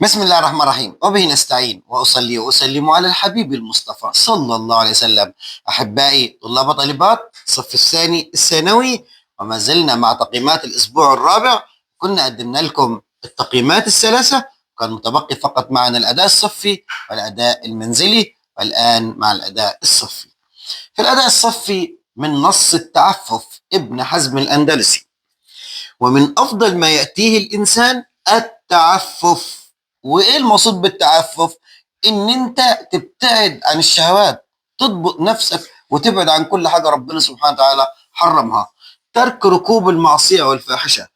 بسم الله الرحمن الرحيم وبه نستعين وأصلي وأسلم على الحبيب المصطفى صلى الله عليه وسلم. أحبائي طلاب وطالبات الصف الثاني الثانوي، وما زلنا مع تقييمات الأسبوع الرابع. كنا قدمنا لكم التقييمات الثلاثة، كان متبقي فقط معنا الأداء الصفي والأداء المنزلي، والآن مع الأداء الصفي. في الأداء الصفي من نص التعفف ابن حزم الأندلسي: ومن أفضل ما يأتيه الإنسان التعفف. وإيه المقصود بالتعفف؟ إن أنت تبتعد عن الشهوات، تضبط نفسك وتبعد عن كل حاجة ربنا سبحانه وتعالى حرمها. ترك ركوب المعصية والفاحشة،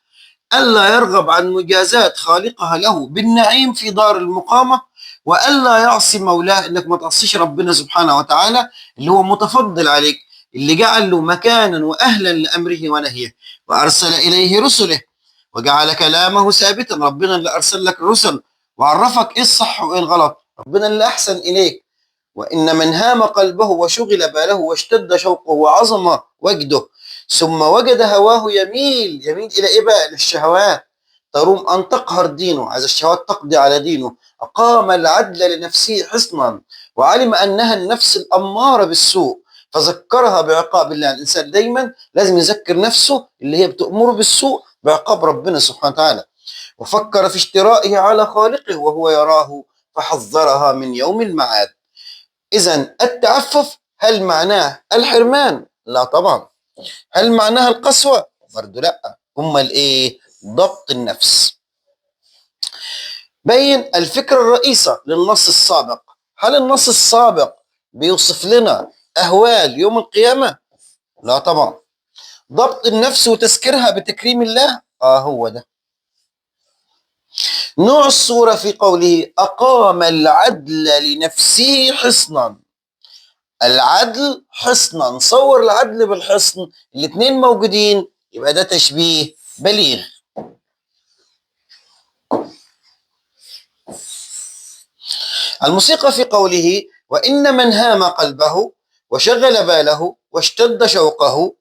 ألا يرغب عن مجازات خالقها له بالنعيم في دار المقامة، وألا يعصي مولاه، إنك ما تعصيش ربنا سبحانه وتعالى اللي هو متفضل عليك، اللي جعل له مكانا وأهلا لأمره ونهيه، وأرسل إليه رسله وجعل كلامه ثابتا. ربنا اللي أرسل لك الرسل وعرفك إيه الصح وإيه الغلط، ربنا اللي أحسن إليك. وإن من هام قلبه وشغل باله واشتد شوقه وعظم وجده، ثم وجد هواه يميل إلى إيه بقى؟ للشهوات، تروم أن تقهر دينه، عايز الشهوات تقضي على دينه. أقام العدل لنفسه حصنا، وعلم أنها النفس الأمارة بالسوء، فذكرها بعقاب الله. الإنسان دايما لازم يذكر نفسه اللي هي بتأمره بالسوء بعقاب ربنا سبحانه وتعالى. وفكر في اشترائه على خالقه وهو يراه، فحذرها من يوم المعاد. إذا التعفف هل معناه الحرمان؟ لا طبعا. هل معناها القسوة؟ برضو لا. أمال إيه؟ ضبط النفس. بين الفكرة الرئيسة للنص السابق. هل النص السابق بيوصف لنا أهوال يوم القيامة؟ لا طبعا. ضبط النفس وتذكيرها بتكريم الله، هو ده. نوع الصورة في قوله أقام العدل لنفسه حصنا. العدل حصنا، صور العدل بالحصن، الاثنين موجودين، يبقى ده تشبيه بليغ. الموسيقى في قوله وإن من هام قلبه وشغل باله واشتد شوقه.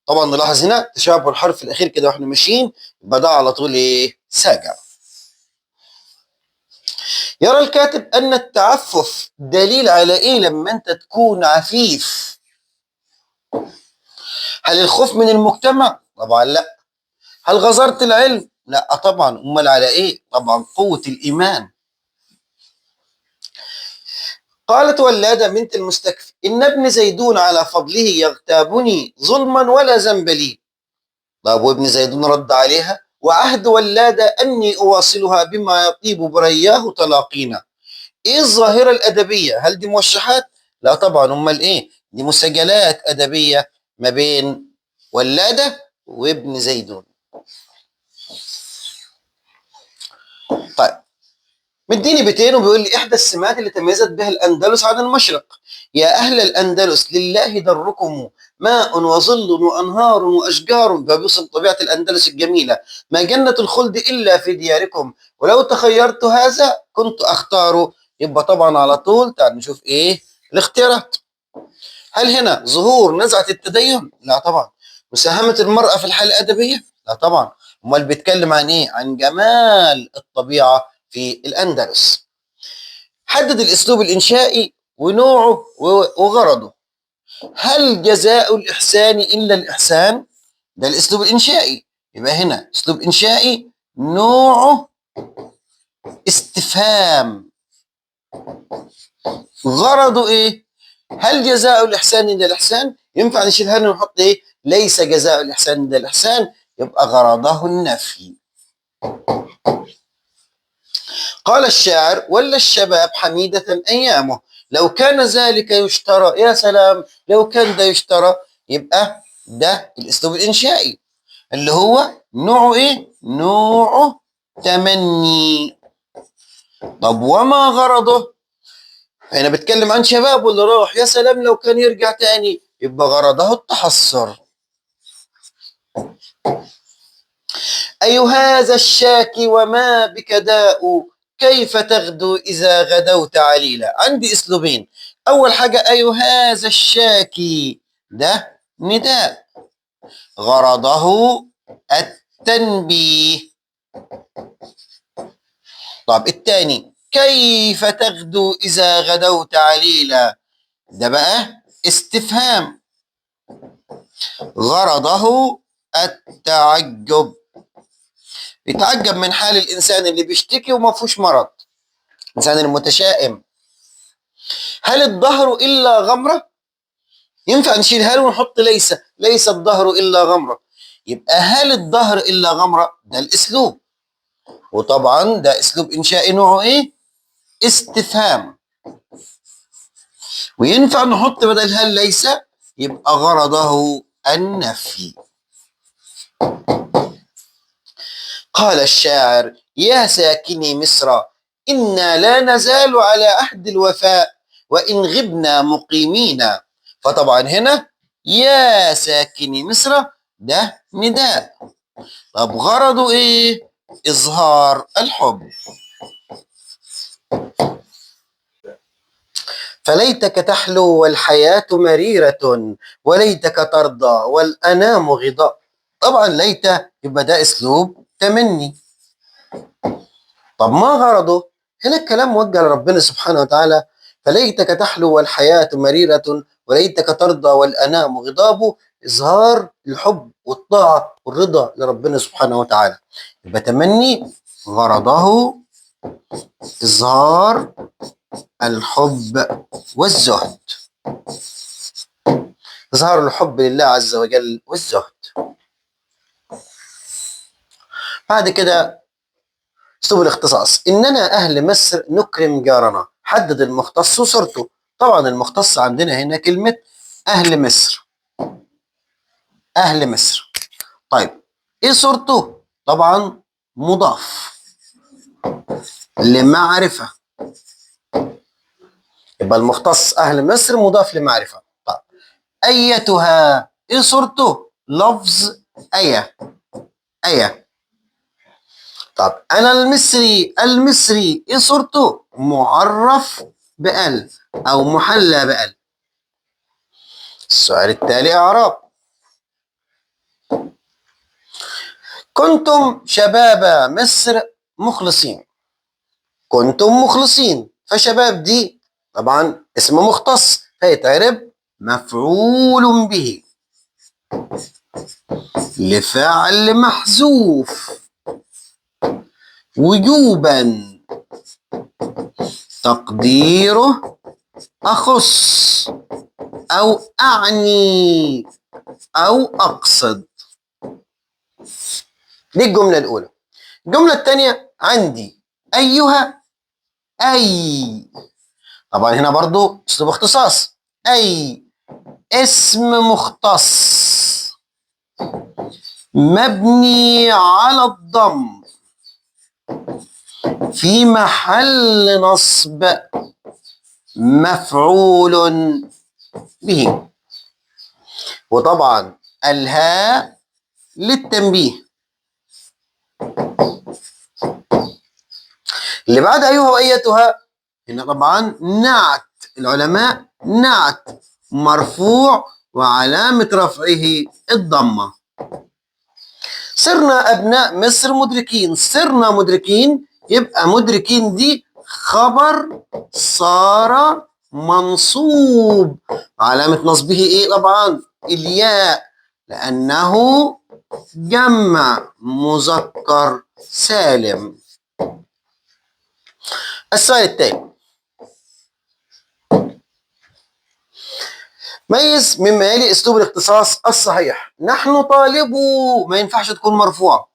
طبعا نلاحظ هنا تشابه الحرف الأخير كده واحنا ماشيين، يبقى ده على طول إيه؟ ساجع. يرى الكاتب أن التعفف دليل على إيه لما أنت تكون عفيف؟ هل الخوف من المجتمع؟ طبعا لا. هل غزرت العلم؟ لا طبعا. أمال على إيه؟ طبعا قوة الإيمان. قالت ولادة بنت المستكفي إن ابن زيدون على فضله يغتابني ظلما ولا ذنب لي. طب وابن زيدون رد عليها وعهد ولادة أني أواصلها بما يطيب برياه تلاقينا. إيه الظاهرة الأدبية؟ هل دي موشحات؟ لا طبعا. أمال إيه؟ دي مسجلات أدبية ما بين ولادة وابن زيدون. طيب مديني بيتين وبيقول لي إحدى السمات اللي تميزت بها الأندلس عن المشرق: يا أهل الأندلس لله دركم ماء وظل وأنهار وأشجار. فبيوصف طبيعة الأندلس الجميلة: ما جنة الخلد إلا في دياركم، ولو تخيرت هذا كنت أختاره. يبقى طبعا على طول تعال نشوف إيه الاختيارات. هل هنا ظهور نزعة التدين؟ لا طبعا. مساهمة المرأة في الحالة الأدبية؟ لا طبعا. امال بيتكلم عن ايه؟ عن جمال الطبيعة في الأندلس. حدد الأسلوب الإنشائي ونوعه وغرضه. هل جزاء الإحسان إلا الإحسان؟ ده الأسلوب الإنشائي. يبقى هنا أسلوب إنشائي، نوعه استفهام، غرضه إيه؟ هل جزاء الإحسان إلا الإحسان؟ ينفع نشيلها ونحط إيه؟ ليس جزاء الإحسان إلا الإحسان، يبقى غرضه النفي. قال الشاعر ولا الشباب حميدة أيامه، لو كان ذلك يشترى. يا سلام، لو كان ده يشترى يبقى ده الأسلوب الإنشائي اللي هو نوعه إيه؟ نوعه تمني. طب وما غرضه؟ هنا بتكلم عن شباب واللي راح. يا سلام لو كان يرجع تاني، يبقى غرضه التحسر. أي هذا الشاكي وما بك داء، كيف تغدو إذا غدوت عليلا. عندي أسلوبين. أول حاجة أي هذا الشاكي، ده نداء غرضه التنبيه. طب التاني كيف تغدو إذا غدوت عليلا، ده بقى استفهام غرضه التعجب، يتعجب من حال الإنسان اللي بيشتكي وما فيهوش مرض، الإنسان المتشائم. هل الدهر إلا غمرة؟ ينفع نشيلها له ونحط ليس الدهر إلا غمرة. يبقى هل الدهر إلا غمرة؟ ده الأسلوب، وطبعا ده أسلوب إنشائي نوعه إيه؟ استفهام. وينفع نحط بدل هل ليس، يبقى غرضه النفي. قال الشاعر يا ساكني مصر إنا لا نزال على عهد الوفاء وإن غبنا مقيمين. فطبعا هنا يا ساكني مصر ده نداء، طب غرضه ايه؟ إظهار الحب. فليتك تحلو والحياة مريرة وليتك ترضى والأنام غضاء. طبعا ليت يبقى ده أسلوب تمني. طب ما غرضه؟ هنا الكلام موجه لربنا سبحانه وتعالى، فليتك تحلو والحياة مريرة وليتك ترضى والأنام غضاب، إظهار الحب والطاعة والرضا لربنا سبحانه وتعالى. يبقى تمني غرضه إظهار الحب والزهد، إظهار الحب لله عز وجل والزهد. بعد كده اسلوب الاختصاص، اننا اهل مصر نكرم جارنا، حدد المختص وصورته. طبعا المختص عندنا هنا كلمه اهل مصر، اهل مصر. طيب ايه صورته؟ طبعا مضاف لمعرفه، يبقى المختص اهل مصر مضاف لمعرفه. طيب ايتها، ايه صورته؟ لفظ ايه، ايه. طب انا المصري، المصري ايه صورته؟ معرف بال او محلى بال. السؤال التالي اعراب. كنتم شباب مصر مخلصين، كنتم مخلصين، فشباب دي طبعا اسم مختص فيتعرب مفعول به لفعل محذوف وجوبا، تقديره أخص أو أعني أو أقصد. دي الجملة الأولى. الجملة الثانية عندي أيها، أي. طبعا هنا برضو أسلوب اختصاص، أي اسم مختص مبني على الضم في محل نصب مفعول به. وطبعا الهاء للتنبيه. اللي بعد أيها وأيتها هنا طبعا نعت، العلماء نعت مرفوع وعلامة رفعه الضمة. صرنا أبناء مصر مدركين، صرنا مدركين، يبقى مدركين دي خبر صار منصوب، علامة نصبه إيه؟ طبعا الياء، لأنه جمع مذكر سالم. السؤال التالي، ميز مما يلي اسلوب الاختصاص الصحيح. نحن طالبو ما ينفعش تكون مرفوعه،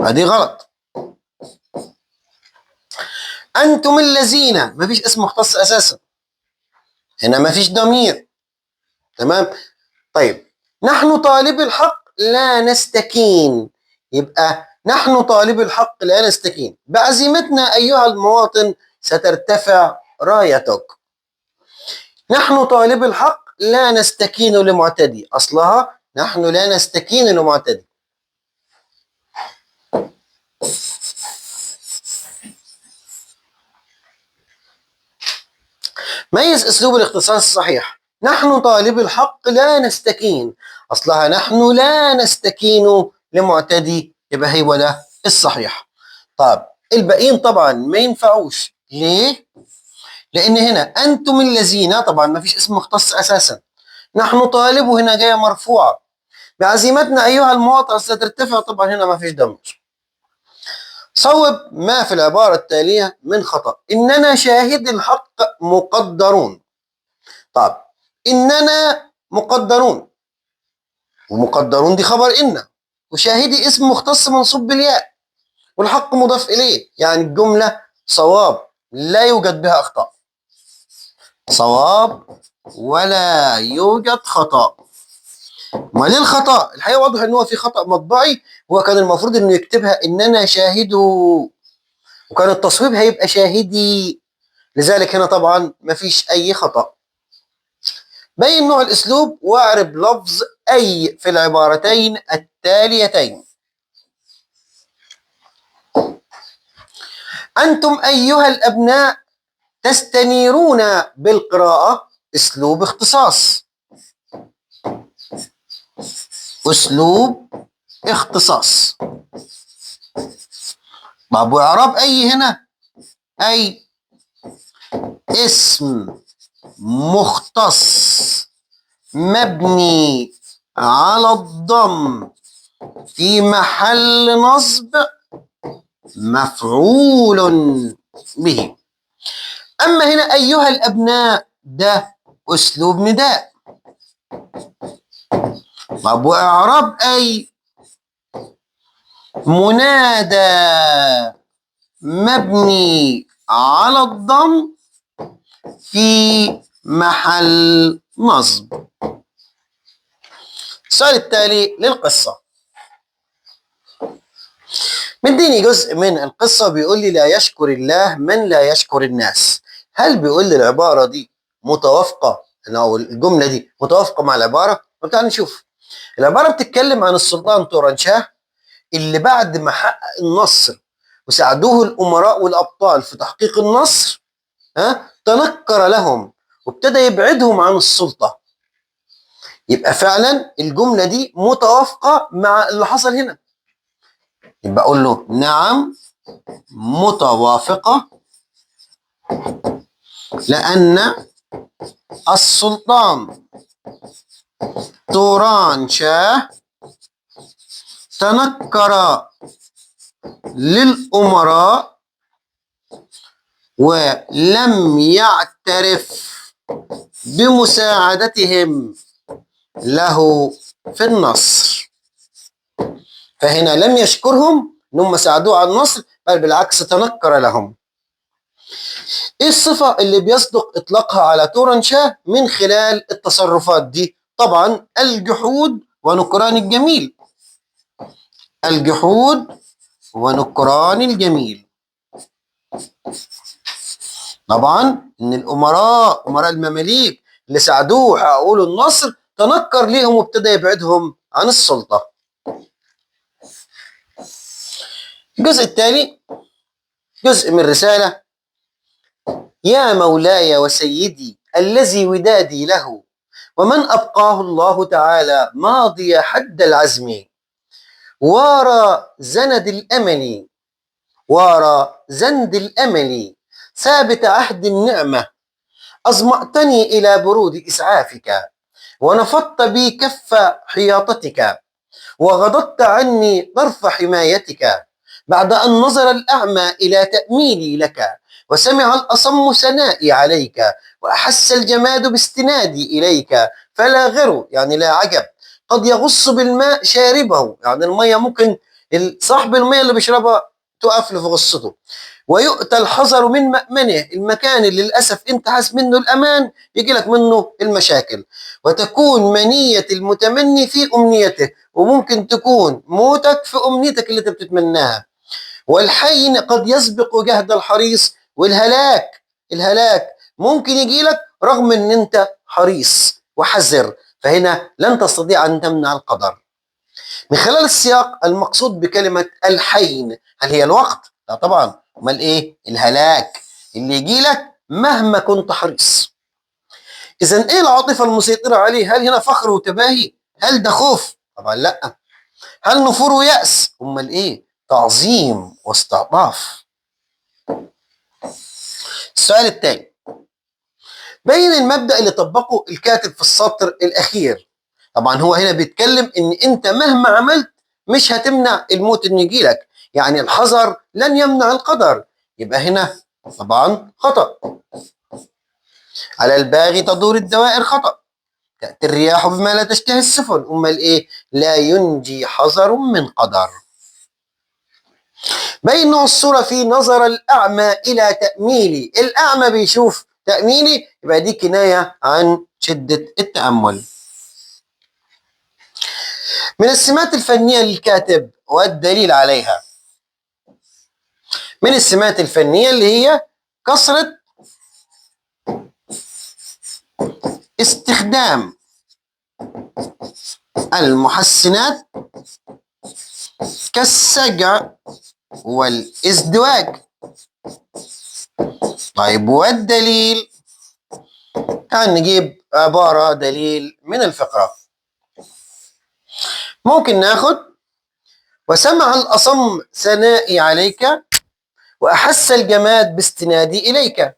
هذه غلط. انتم الذين ما فيش اسم مختص اساسا، هنا ما فيش ضمير، تمام. طيب نحن طالب الحق لا نستكين، يبقى نحن طالب الحق لا نستكين، بعزيمتنا ايها المواطن سترتفع رايتك. نحن طالب الحق لا نستكين لمعتدي، أصلها نحن لا نستكين لمعتدي. ميز أسلوب الاختصاص الصحيح. نحن طالب الحق لا نستكين، أصلها نحن لا نستكين لمعتدي، يبقى هي ولا الصحيح. طب الباقيين طبعا ما ينفعوش. ليه؟ لأن هنا أنتم الذين طبعا ما فيش اسم مختص أساسا. نحن طالبه هنا جاية مرفوعة. بعزيمتنا أيها المواطن سترتفع، طبعا هنا ما فيش ضمير. صوب ما في العبارة التالية من خطأ. إننا شاهد الحق مقدرون. طب إننا مقدرون، ومقدرون دي خبر إن، وشاهدي اسم مختص منصوب بالياء، والحق مضاف إليه، يعني الجملة صواب لا يوجد بها أخطاء. صواب ولا يوجد خطأ. ما ليه الخطأ؟ الحقيقة واضح إن هو في خطأ مطبعي. هو كان المفروض إنه يكتبها إننا شاهدوا، وكان التصويب هيبقى شاهدي. لذلك هنا طبعا مفيش أي خطأ. بين نوع الأسلوب واعرب لفظ أي في العبارتين التاليتين. أنتم أيها الأبناء تستنيرون بالقراءة. أسلوب اختصاص. أسلوب اختصاص. طب وإعراب أي هنا؟ أي اسم مختص مبني على الضم في محل نصب مفعول به. أما هنا أيها الأبناء ده أسلوب نداء. طب وإعراب أي منادى مبني على الضم في محل نصب. السؤال التالي للقصة. مديني جزء من القصة بيقول لي لا يشكر الله من لا يشكر الناس. هل بيقول لي العبارة دي متوافقة، أو الجملة دي متوافقة مع العبارة؟ تعالى نشوف. العبارة بتتكلم عن السلطان تورانشاه اللي بعد ما حقق النصر وساعدوه الأمراء والأبطال في تحقيق النصر، تنكر لهم وابتدى يبعدهم عن السلطة. يبقى فعلا الجملة دي متوافقة مع اللي حصل هنا. يبقى أقول له نعم متوافقة، لأن السلطان تورانشاه تنكر للأمراء ولم يعترف بمساعدتهم له في النصر. فهنا لم يشكرهم انهم ساعدوه على النصر، بل بالعكس تنكر لهم. ايه الصفة اللي بيصدق اطلاقها على تورانشاه من خلال التصرفات دي؟ طبعا الجحود ونكران الجميل. الجحود ونكران الجميل. طبعا ان الامراء، امراء المماليك اللي ساعدوه وحققوا له النصر، تنكر ليهم وابتدى يبعدهم عن السلطة. الجزء التالي جزء من رسالة. يا مولاي وسيدي الذي ودادي له، ومن أبقاه الله تعالى ماضي حد العزم، وارى زند الأمل، وارى زند الأمل ثابت عهد النعمة، أظمأتني إلى برود إسعافك، ونفضت بي كف حياطتك، وغضضت عني طرف حمايتك، بعد أن نظر الأعمى إلى تأميلي لك، وسمع الأصم ثنائي عليك، وأحس الجماد باستنادي إليك، فلا غر يعني لا عجب قد يغص بالماء شاربه، يعني المية ممكن صاحب المية اللي بيشربها تقف له في غصته، ويؤتى الحذر من مأمنه، المكان اللي للأسف انت حاسس منه الأمان يجي لك منه المشاكل، وتكون منية المتمني في أمنيته، وممكن تكون موتك في أمنيتك اللي انت بتتمناها، والحين قد يسبق جهد الحريص، والهلاك الهلاك ممكن يجي لك رغم ان انت حريص وحذر، فهنا لن تستطيع ان تمنع القدر. من خلال السياق المقصود بكلمة الحين هل هي الوقت؟ لا طبعا، امال ايه؟ الهلاك اللي يجي لك مهما كنت حريص. اذا ايه العاطفة المسيطرة عليه؟ هل هنا فخر وتباهي؟ هل ده خوف؟ طبعا لا. هل نفور ويأس؟ امال ايه؟ تعظيم واستعطاف. السؤال الثاني، بين المبدأ اللي طبقه الكاتب في السطر الأخير. طبعا هو هنا بيتكلم إن أنت مهما عملت مش هتمنع الموت إنه يجيلك، يعني الحذر لن يمنع القدر، يبقى هنا طبعا خطأ. على الباغي تدور الدوائر خطأ. تأتي الرياح بما لا تشتهي السفن، أمال إيه؟ لا ينجي حذر من قدر. بين نوع الصورة في نظر الأعمى إلى تأميلي، الأعمى بيشوف تأميلي، يبقى دي كناية عن شدة التأمل. من السمات الفنية للكاتب والدليل عليها، من السمات الفنية اللي هي كثرة استخدام المحسنات كالسجع والازدواج. طيب والدليل، تعال نجيب عبارة دليل من الفقرة. ممكن ناخد وسمع الأصم ثنائي عليك وأحس الجماد باستنادي إليك.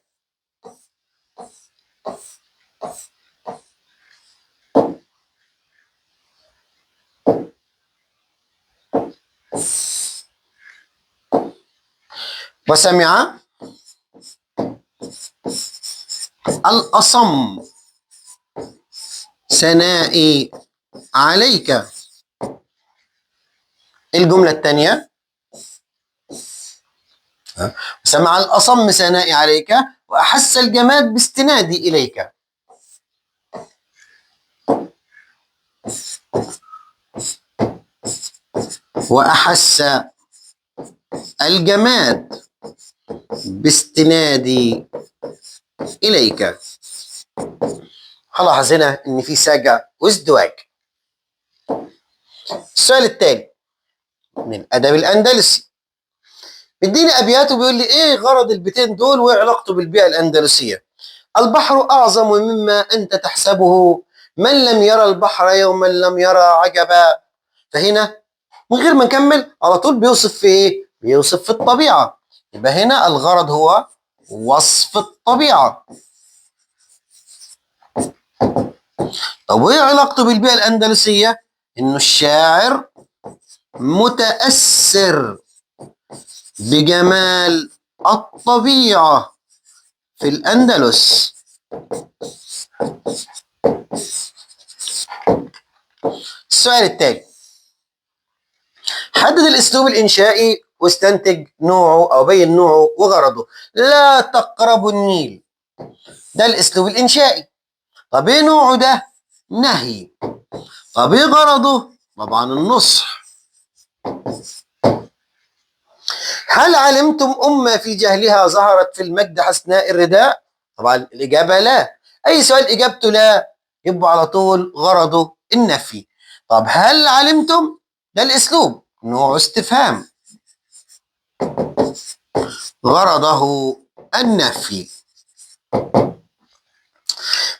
وسمع الأصم ثنائي عليك. الجملة الثانية، سمع الأصم ثنائي عليك وأحس الجماد باستنادي إليك. وأحس الجماد باستنادي إليك. هلاحظ هنا إن في سجع وازدواج. السؤال التالي من الأدب الأندلسي، بيديني أبيات وبيقول لي إيه غرض البيتين دول وإيه علاقته بالبيئة الأندلسية. البحر أعظم مما أنت تحسبه، من لم يرى البحر يوما لم يرى عجبا. فهنا من غير ما نكمل على طول بيوصف في إيه؟ بيوصف في الطبيعة، يبقى هنا الغرض هو وصف الطبيعة. طب وإيه علاقته بالبيئة الأندلسية؟ إنه الشاعر متأثر بجمال الطبيعة في الأندلس. السؤال التالي، حدد الأسلوب الإنشائي واستنتج نوعه أو بين نوعه وغرضه. لا تقربوا النيل، ده الأسلوب الإنشائي. طب إيه نوعه ده؟ نهي. طب إيه غرضه؟ طبعا النصح. هل علمتم أمة في جهلها ظهرت في المجد حسناء الرداء؟ طبعا الإجابة لا. أي سؤال إجابته لا يبقى على طول غرضه النفي. طب هل علمتم؟ ده الأسلوب، نوع استفهام، غرضه النفي.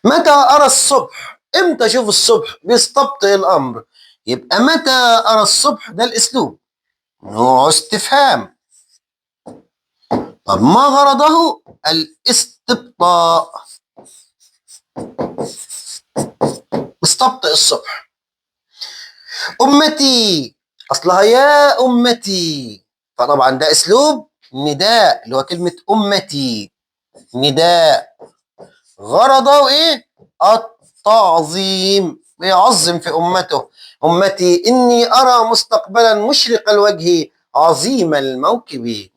متى أرى الصبح؟ إمتى أشوف الصبح؟ بيستبطئ الأمر، يبقى متى أرى الصبح ده الأسلوب، نوع استفهام. طب ما غرضه؟ الاستبطاء، مستبطئ الصبح. أمتي أصلها يا أمتي، فطبعا ده أسلوب نداء اللي هو كلمة أمتي، نداء. غرضه إيه؟ التعظيم، بيعظم في أمته. أمتي إني أرى مستقبلا مشرق الوجه عظيم الموكب.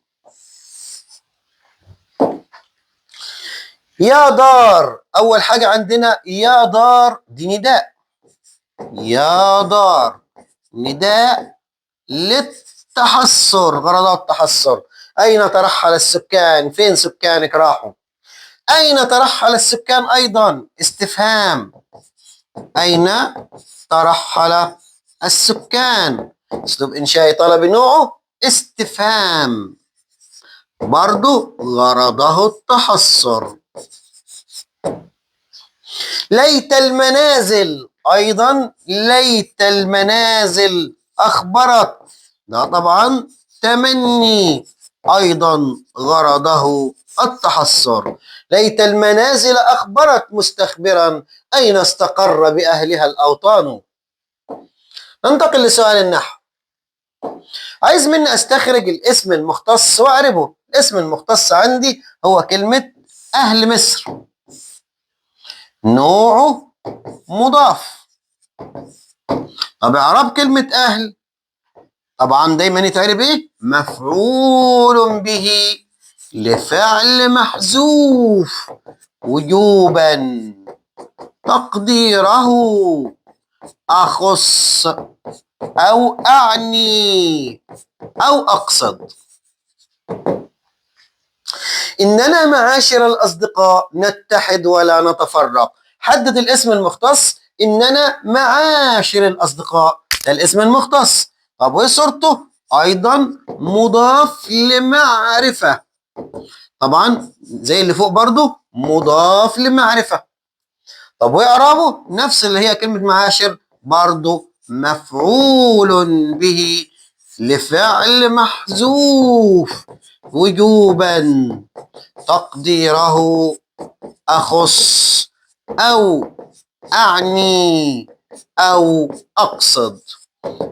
يا دار، أول حاجة عندنا يا دار دي نداء، يا دار نداء للتحسر، غرض التحسر. أين ترحل السكان؟ فين سكانك راحوا؟ أين ترحل السكان أيضا استفهام، أين ترحل السكان؟ أسلوب إنشائي طلبي نوعه استفهام، برضو غرضه التحسر. ليت المنازل، أيضا ليت المنازل أخبرت، ده طبعا تمني، أيضا غرضه التحسر. ليت المنازل أخبرت مستخبرا أين استقر بأهلها الأوطان. ننتقل لسؤال النحو. عايز مني أستخرج الاسم المختص وأعربه. الاسم المختص عندي هو كلمة أهل مصر، نوعه مضاف. طب إعراب كلمة أهل طبعا دايما يتعرب إيه؟ مفعول به لفعل محذوف وجوبا، تقديره أخص أو أعني أو أقصد. إننا معاشر الأصدقاء نتحد ولا نتفرق. حدد الاسم المختص. إننا معاشر الأصدقاء ده الاسم المختص. طب وإيه صورته؟ أيضا مضاف لمعرفة، طبعا زي اللي فوق برضو مضاف لمعرفة. طب وإعرابه نفس اللي هي كلمة معاشر، برضو مفعول به لفعل محذوف وجوبا، تقديره أخص أو أعني أو أقصد.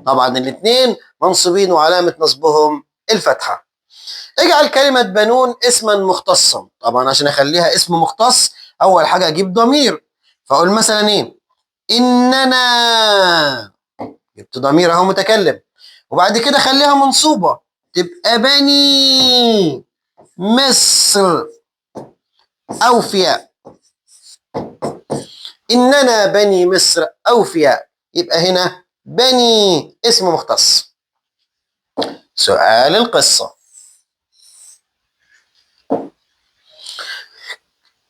طبعا الاثنين منصوبين وعلامة نصبهم الفتحة. اجعل كلمة بنون اسما مختصا. طبعا عشان اخليها اسم مختص اول حاجة اجيب ضمير، فاقول مثلا ايه؟ اننا، جبت ضمير اهو متكلم، وبعد كده خليها منصوبة تبقى بني مصر اوفياء. اننا بني مصر اوفياء، يبقى هنا بني اسم مختص. سؤال القصة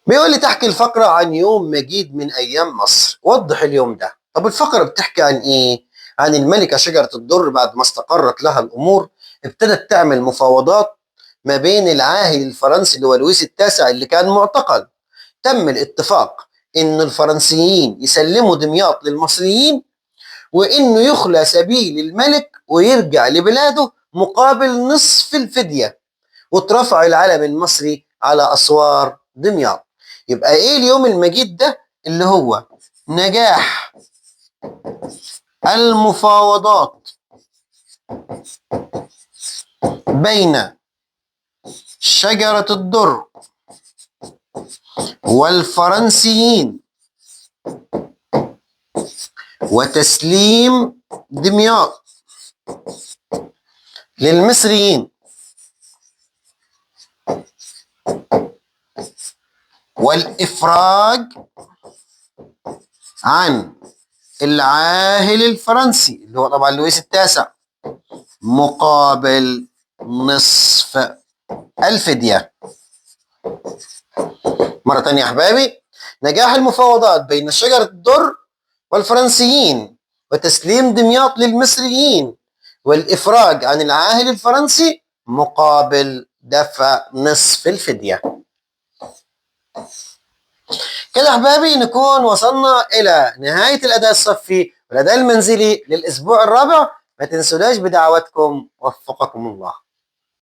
بيقول لي تحكي الفقرة عن يوم مجيد من أيام مصر، وضح اليوم ده. طب الفقرة بتحكي عن إيه؟ عن الملكة شجرة الدر بعد ما استقرت لها الأمور ابتدت تعمل مفاوضات ما بين العاهل الفرنسي اللي هو لويس التاسع اللي كان معتقل. تم الاتفاق إن الفرنسيين يسلموا دمياط للمصريين، وإنه يخلى سبيل الملك ويرجع لبلاده مقابل نصف الفدية، وترفع العلم المصري على أسوار دمياط. يبقى ايه اليوم المجيد ده؟ اللي هو نجاح المفاوضات بين شجرة الدر والفرنسيين وتسليم دمياط للمصريين، والإفراج عن العاهل الفرنسي اللي هو طبعا لويس التاسع مقابل نصف الفدية. مرة تانية يا أحبابي، نجاح المفاوضات بين شجرة الدر والفرنسيين وتسليم دمياط للمصريين والإفراج عن العاهل الفرنسي مقابل دفع نصف الفدية. كده أحبابي نكون وصلنا إلى نهاية الأداء الصفي والأداء المنزلي للأسبوع الرابع. ما تنسوناش بدعواتكم، وفقكم الله.